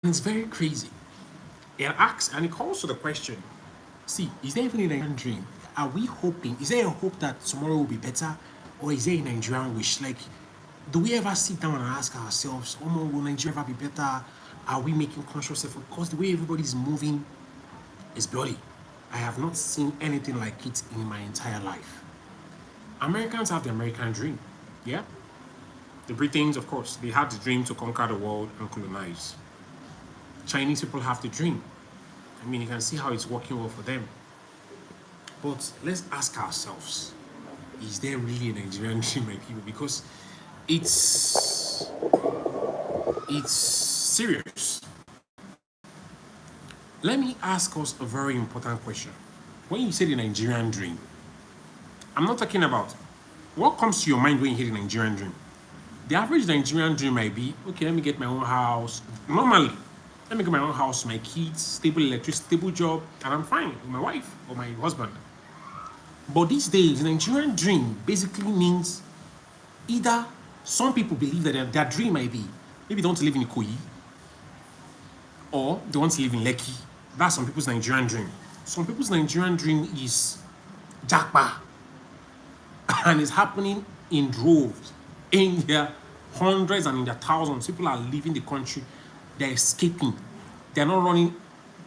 it's very crazy. It asks and it calls to the question, see, is there even a Nigerian dream? Are we hoping? Is there a hope that tomorrow will be better? Or is there a Nigerian wish? Like, do we ever sit down and ask ourselves, oh, no, will Nigeria ever be better? Are we making conscious effort? Because the way everybody's moving is bloody. I have not seen anything like it in my entire life. Americans have the American dream, yeah? The Britons, of course, they had the dream to conquer the world and colonize. Chinese people have the dream. I mean, you can see how it's working well for them. But let's ask ourselves, is there really a Nigerian dream, my people? Because it's serious. Let me ask us a very important question. When you say the Nigerian dream, I'm not talking about what comes to your mind when you hear the Nigerian dream. The average Nigerian dream might be, okay, let me get my own house. Normally, let me get my own house, my kids, stable electricity, stable job, and I'm fine with my wife or my husband. But these days, the Nigerian dream basically means either some people believe that their dream might be maybe they want to live in Ikoyi or they want to live in Lekki. That's some people's Nigerian dream. Some people's Nigerian dream is Japa, and it's happening in droves, in their hundreds and in their thousands. People are leaving the country. They're escaping. They're not running.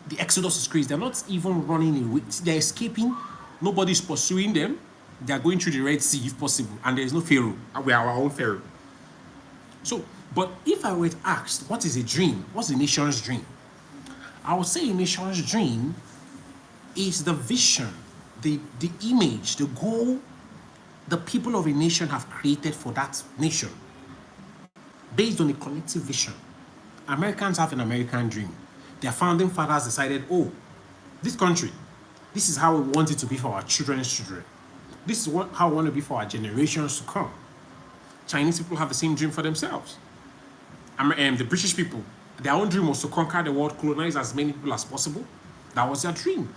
The exodus is crazy. They're not even running away. They're escaping. Nobody's pursuing them. They're going through the Red Sea if possible. And there is no Pharaoh. We are our own Pharaoh. So, but if I were asked, what is a dream? What's a nation's dream? I would say a nation's dream is the vision, the image, the goal the people of a nation have created for that nation based on a collective vision. Americans have an American dream. Their founding fathers decided, oh, this country, this is how we want it to be for our children's children. This is how we want it to be for our generations to come. Chinese people have the same dream for themselves. The British people, their own dream was to conquer the world, colonize as many people as possible. That was their dream.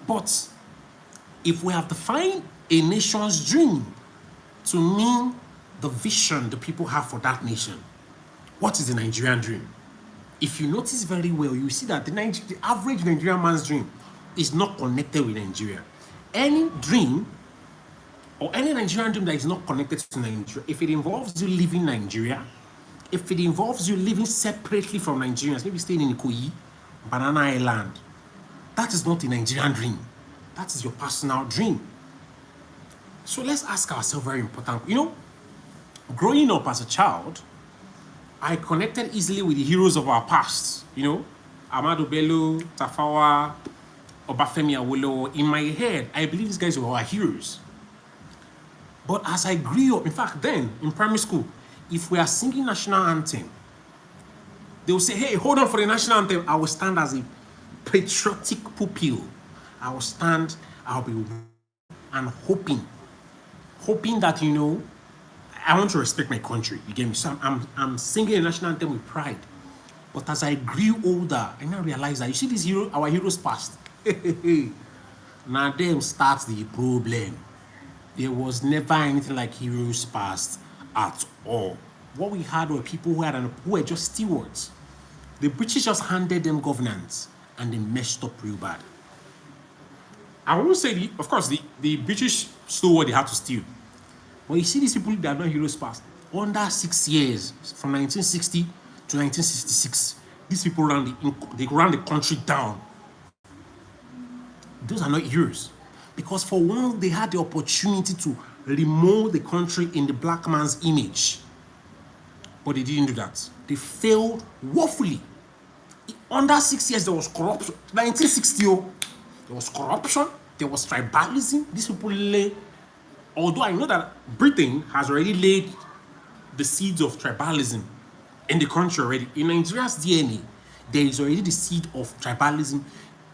But if we have defined a nation's dream to mean the vision the people have for that nation, what is the Nigerian dream? If you notice very well, you see that the average Nigerian man's dream is not connected with Nigeria. Any dream or any Nigerian dream that is not connected to Nigeria, if it involves you leaving Nigeria, if it involves you living separately from Nigerians, maybe staying in Ikoyi, Banana Island, that is not a Nigerian dream. That is your personal dream. So let's ask ourselves very important. You know, growing up as a child, I connected easily with the heroes of our past. You know, Amadu Bello, Tafawa, Obafemi Awolowo. In my head, I believe these guys were our heroes. But as I grew up, in fact, then in primary school, if we are singing national anthem, they will say, hey, hold on for the national anthem. I will stand as a patriotic pupil. I will stand, I'll be and hoping that, you know, I want to respect my country. You get me? So I'm singing the national anthem with pride. But as I grew older, I now realized that, you see these heroes, our heroes past. Now them starts the problem. There was never anything like heroes past at all. What we had were people who were just stewards. The British just handed them governance and they messed up real bad. I won't say, of course, the British stole what they had to steal. But you see these people that are not heroes past. Under 6 years, from 1960 to 1966, these people ran the country down. Those are not heroes. Because for one, they had the opportunity to remold the country in the black man's image. But they didn't do that. They failed woefully. Under 6 years, there was corruption. 1960, there was corruption. There was tribalism. These people although I know that Britain has already laid the seeds of tribalism in the country already. In Nigeria's DNA, there is already the seed of tribalism.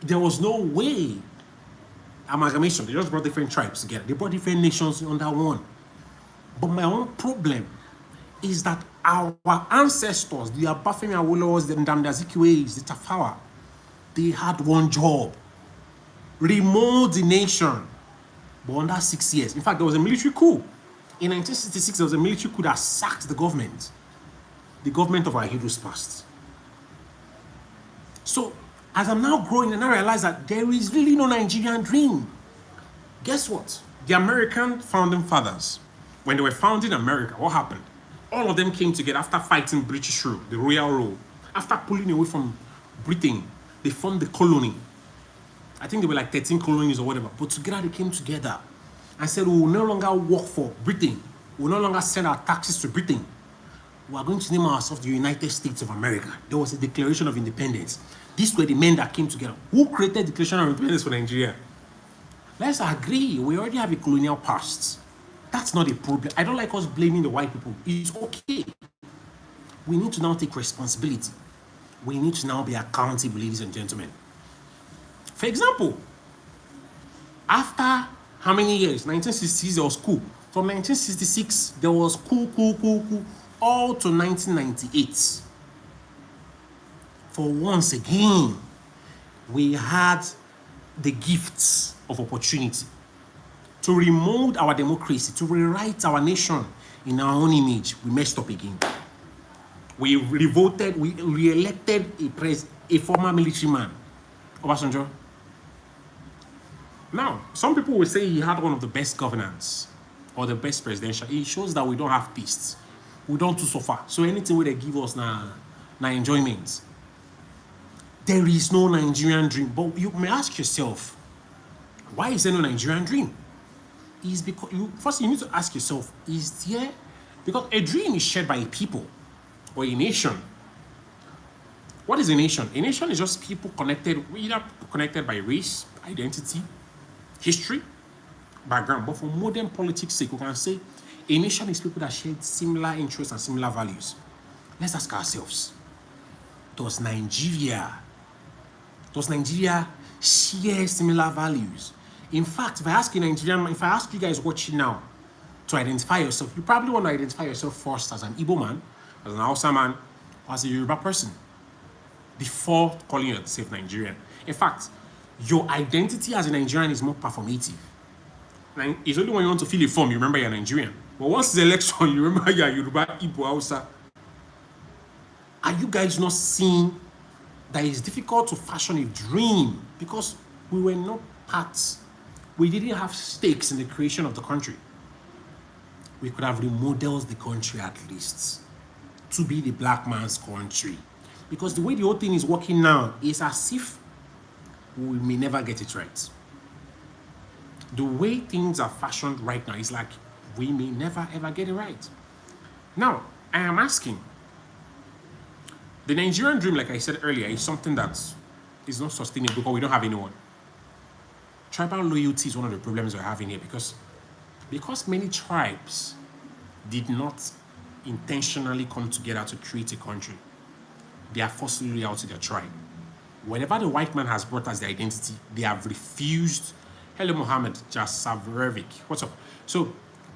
There was no way amalgamation. They just brought different tribes together. They brought different nations under one. But my own problem is that our ancestors, the Obafemi Awolowos, the Nnamdi Azikiwes, the Tafawa, they had one job: remold the nation. But under 6 years, in fact, there was a military coup. In 1966, there was a military coup that sacked the government of our heroes past. So as I'm now growing and I realize that there is really no Nigerian dream. Guess what? The American founding fathers, when they were founding America, what happened? All of them came together after fighting British rule, the royal rule. After pulling away from Britain, they formed the colony. I think they were like 13 colonies or whatever. But together they came together and said, we will no longer work for Britain. We will no longer send our taxes to Britain. We are going to name ourselves the United States of America. There was a Declaration of Independence. These were the men that came together. Who created the Declaration of Independence for Nigeria? Let's agree, we already have a colonial past. That's not a problem. I don't like us blaming the white people. It's okay. We need to now take responsibility. We need to now be accountable, ladies and gentlemen. For example, after how many years? 1966, there was coup. From 1966, there was coup, all to 1998. For once again, we had the gifts of opportunity to remold our democracy, to rewrite our nation in our own image. We messed up again. We revolted, we re-elected a former military man, Obasanjo. Now, some people will say he had one of the best governance or the best presidential. It shows that we don't have tastes. We don't do so far. So anything where they give us now enjoyment. There is no Nigerian dream. But you may ask yourself, why is there no Nigerian dream? Is because first you need to ask yourself, is there, because a dream is shared by a people or a nation. What is a nation? A nation is just people connected, either connected by race, identity, history, background. But for modern politics sake, we can say a nation is people that share similar interests and similar values. Let's ask ourselves, does Nigeria share similar values? In fact, if I ask you guys watching now to identify yourself, you probably want to identify yourself first as an Igbo man, as an Hausa man, or as a Yoruba person, before calling yourself Nigerian. In fact, your identity as a Nigerian is more performative. It's only when you want to fill a form, you remember you're Nigerian. But once the election, you remember you're Yoruba, Igbo, Hausa. Are you guys not seeing that it's difficult to fashion a dream because we were not parts? We didn't have stakes in the creation of the country. We could have remodeled the country at least to be the black man's country. Because the way the whole thing is working now is as if we may never get it right. The way things are fashioned right now is like we may never ever get it right. Now, I am asking, the Nigerian dream, like I said earlier, is something that is not sustainable because we don't have anyone. Tribal loyalty is one of the problems we're having here because many tribes did not intentionally come together to create a country. They are forcefully loyal to their tribe. Whenever the white man has brought us their identity, they have refused. Hello, Mohammed Jasaverovic. What's up? So,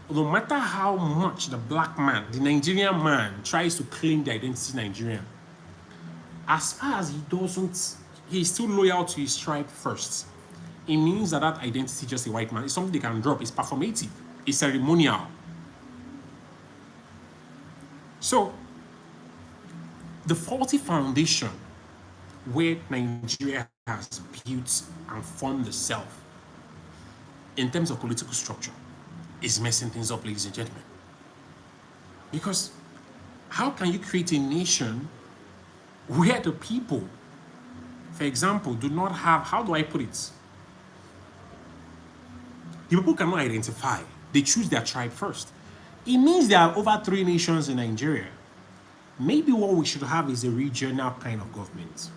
no matter how much the black man, the Nigerian man, tries to claim the identity Nigerian, as far as he doesn't, he's still loyal to his tribe first. It means that identity is just a white man. It's something they can drop. It's performative. It's ceremonial. So, the faulty foundation where Nigeria has built and formed itself in terms of political structure is messing things up, ladies and gentlemen. Because how can you create a nation where the people, for example, do not have, how do I put it? The people cannot identify. They choose their tribe first. It means there are over 3 nations in Nigeria. Maybe what we should have is a regional kind of government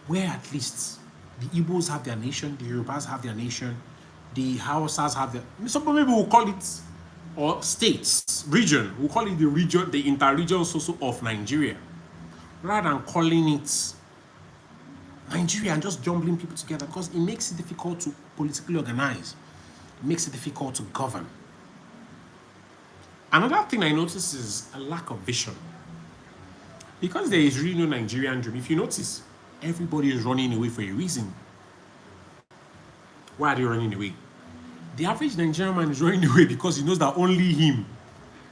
where at least the Igbos have their nation, the Yorubas have their nation, the Hausas have their, some people will call it, or states, region, we'll call it the region, the inter-region social of Nigeria, rather than calling it Nigeria and just jumbling people together, because it makes it difficult to politically organize. It makes it difficult to govern. Another thing I notice is a lack of vision. Because there is really no Nigerian dream, if you notice, everybody is running away for a reason. Why are they running away? The average Nigerian man is running away because he knows that only him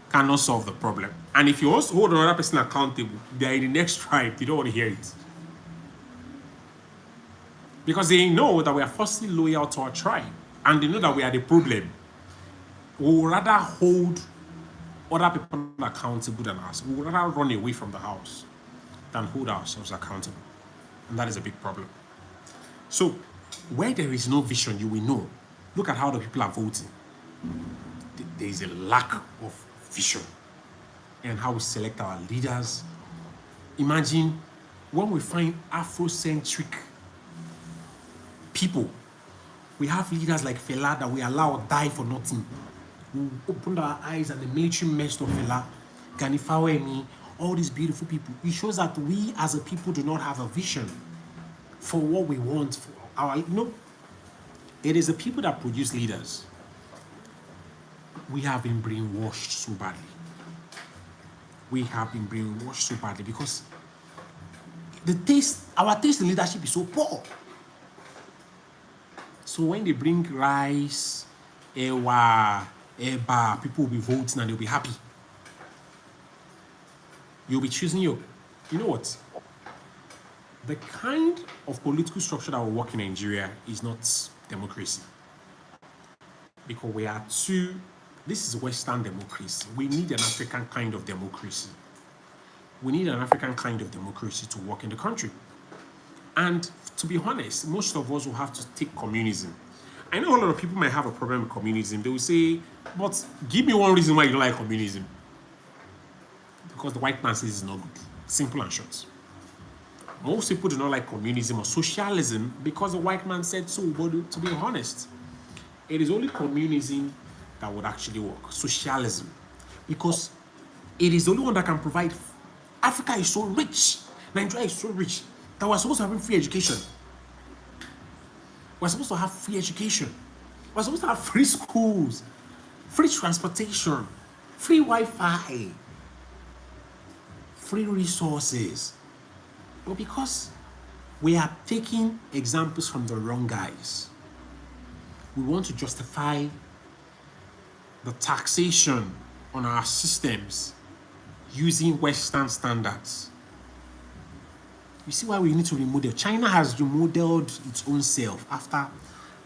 cannot solve the problem. And if you also hold another person accountable, they are in the next tribe, they don't want to hear it. Because they know that we are firstly loyal to our tribe. And they know that we are the problem. We would rather hold other people accountable than us. We would rather run away from the house than hold ourselves accountable. And that is a big problem. So, where there is no vision, you will know. Look at how the people are voting. There is a lack of vision. And how we select our leaders. Imagine when we find Afrocentric people. We have leaders like Fela that we allow die for nothing. We opened our eyes and the military messed of Fela, Gani Fawemi, all these beautiful people. It shows that we as a people do not have a vision for what we want for our, it is the people that produce leaders. We have been brainwashed so badly. We have been brainwashed so badly because our taste in leadership is so poor. So when they bring rice, ewa, eba, people will be voting and they'll be happy. You'll be choosing you know what? The kind of political structure that will work in Nigeria is not democracy. Because we are this is Western democracy. We need an African kind of democracy. We need an African kind of democracy to work in the country. And to be honest, most of us will have to take communism. I know a lot of people might have a problem with communism. They will say, but give me one reason why you don't like communism. Because the white man says it's not good. Simple and short. Most people do not like communism or socialism because the white man said so. But to be honest, it is only communism that would actually work. Socialism. Because it is the only one that can provide. Africa is so rich. Nigeria is so rich that we're supposed to have free education. We're supposed to have free education. We're supposed to have free schools, free transportation, free Wi-Fi, free resources. But because we are taking examples from the wrong guys, we want to justify the taxation on our systems using Western standards. You see why we need to remodel. China has remodeled its own self after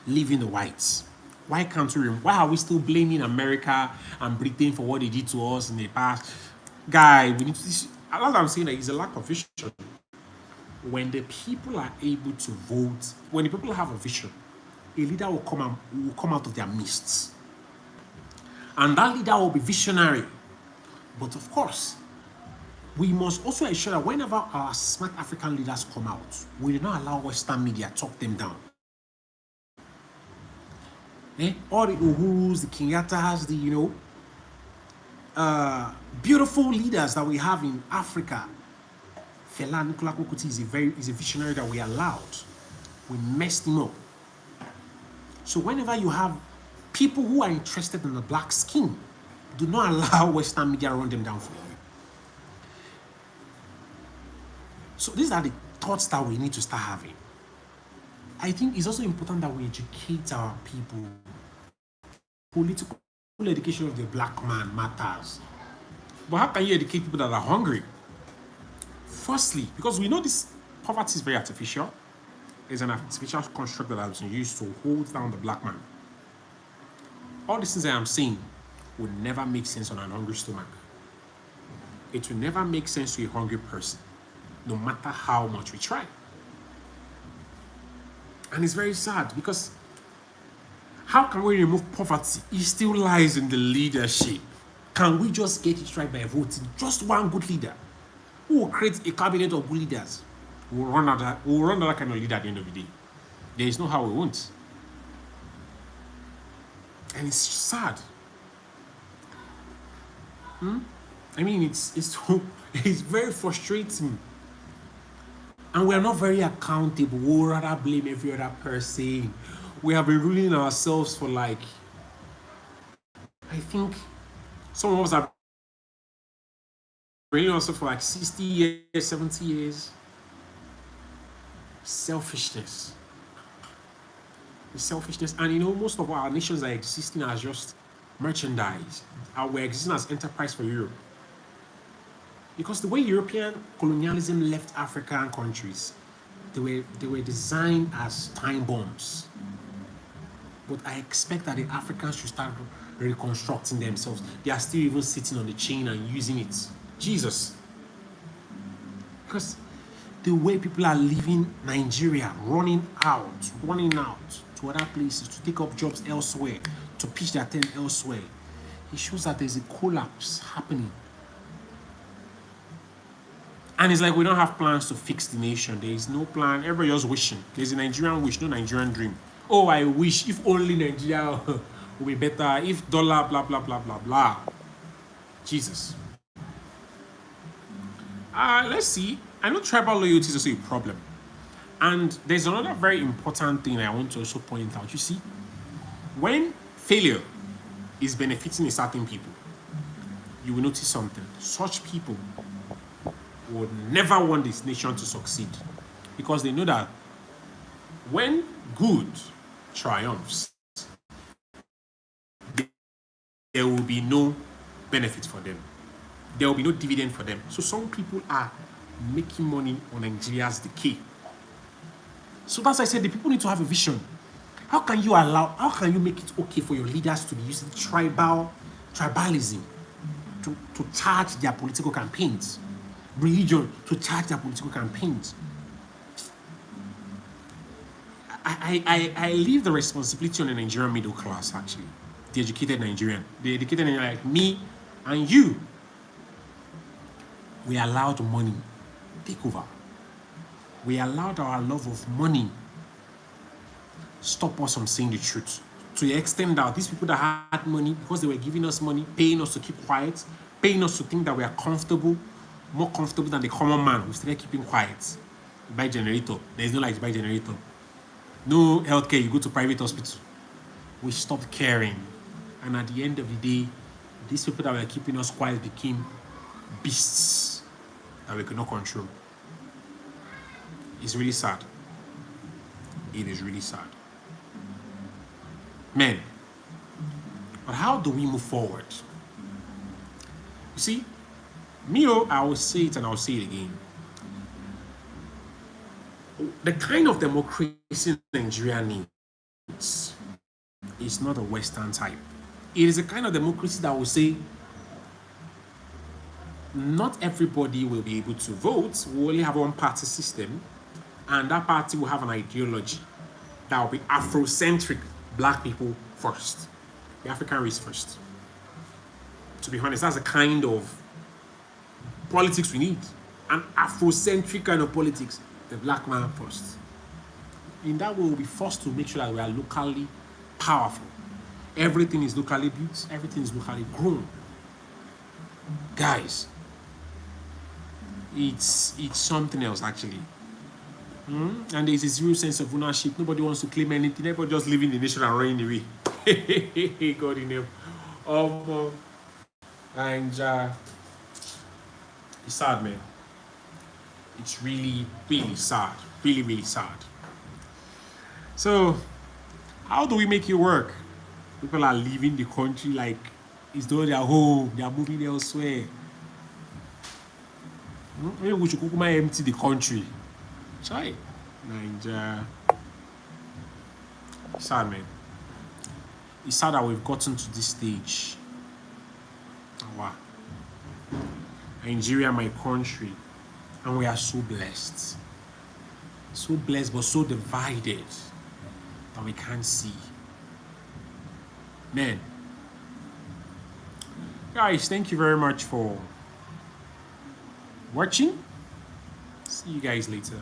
leaving the whites. Why can't we? Why are we still blaming America and Britain for what they did to us in the past? Guy, we need to. All I'm saying is a lack of vision. When the people are able to vote, when the people have a vision, a leader will come out of their midst. And that leader will be visionary. But of course, we must also ensure that whenever our smart African leaders come out, we do not allow Western media to talk them down. All the Uhurus, the Kenyattas, the beautiful leaders that we have in Africa. Fela Nicola Kokuti is a visionary that we allowed. We messed him up. So whenever you have people who are interested in the black skin, do not allow Western media run them down for you. So these are the thoughts that we need to start having. I think it's also important that we educate our people. Political education of the black man matters. But how can you educate people that are hungry? Firstly, because we know this poverty is very artificial. It's an artificial construct that has been used to hold down the black man. All these things I am saying would never make sense on an hungry stomach. It will never make sense to a hungry person, no matter how much we try. And it's very sad because how can we remove poverty? It still lies in the leadership. Can we just get it right by voting just one good leader who will create a cabinet of good leaders? We'll run that kind of leader at the end of the day. There is no how we won't. And it's sad. I mean, it's very frustrating. And we are not very accountable. We'll rather blame every other person. We have been ruling ourselves for I think some of us have been ruling ourselves for 60 years, 70 years. Selfishness. Selfishness. And most of our nations are existing as just merchandise. We're existing as enterprise for Europe. Because the way European colonialism left African countries, they were designed as time bombs. But I expect that the Africans should start reconstructing themselves. They are still even sitting on the chain and using it. Jesus. Because the way people are leaving Nigeria, running out to other places, to take up jobs elsewhere, to pitch their tent elsewhere, it shows that there's a collapse happening. And it's like we don't have plans to fix the nation. There is no plan. Everybody just wishing. There's a Nigerian wish, no Nigerian dream. Oh, I wish if only Nigeria would be better. If dollar, blah, blah, blah, blah, blah. Jesus. Let's see. I know tribal loyalty is also a problem. And there's another very important thing I want to also point out. You see, when failure is benefiting a certain people, you will notice something. Such people would never want this nation to succeed, because they know that when good triumphs, there will be no benefit for them. There will be no dividend for them. So some people are making money on Nigeria's decay. So that's why I said the people need to have a vision. How can you make it okay for your leaders to be using tribalism to charge their political campaigns? Religion to charge their political campaigns? I leave the responsibility on the Nigerian middle class, actually. The educated Nigerian. The educated Nigerian like me and you. We allowed money take over. We allowed our love of money stop us from saying the truth. To the extent that these people that had money, because they were giving us money, paying us to keep quiet, paying us to think that we are comfortable, more comfortable than the common man, we started keeping quiet. Buy generator. There is no like buy generator. No healthcare, you go to private hospital. We stopped caring. And at the end of the day, these people that were keeping us quiet became beasts that we could not control. It's really sad. It is really sad. Men, but how do we move forward? You see, I will say it and I'll say it again. The kind of democracy Nigeria needs is not a Western type. It is a kind of democracy that will say not everybody will be able to vote. We only have one party system, and that party will have an ideology that will be Afrocentric. Black people first, the African race first. To be honest, that's the kind of politics we need. An Afrocentric kind of politics. The black man first. In that way, we'll be forced to make sure that we are locally powerful. Everything is locally built. Everything is locally grown. Guys, it's something else actually. And there's a zero sense of ownership. Nobody wants to claim anything. Everybody just living the nation and running away. God in him. And it's sad, man. It's really, really sad. Really, really sad. So, how do we make it work? People are leaving the country like it's though they're home. They are moving elsewhere. Maybe we should empty the country. Try. And sad, man. It's sad that we've gotten to this stage. Oh, wow. Nigeria, my country, and we are so blessed. So blessed, but so divided that we can't see. Man. Guys, thank you very much for watching. See you guys later.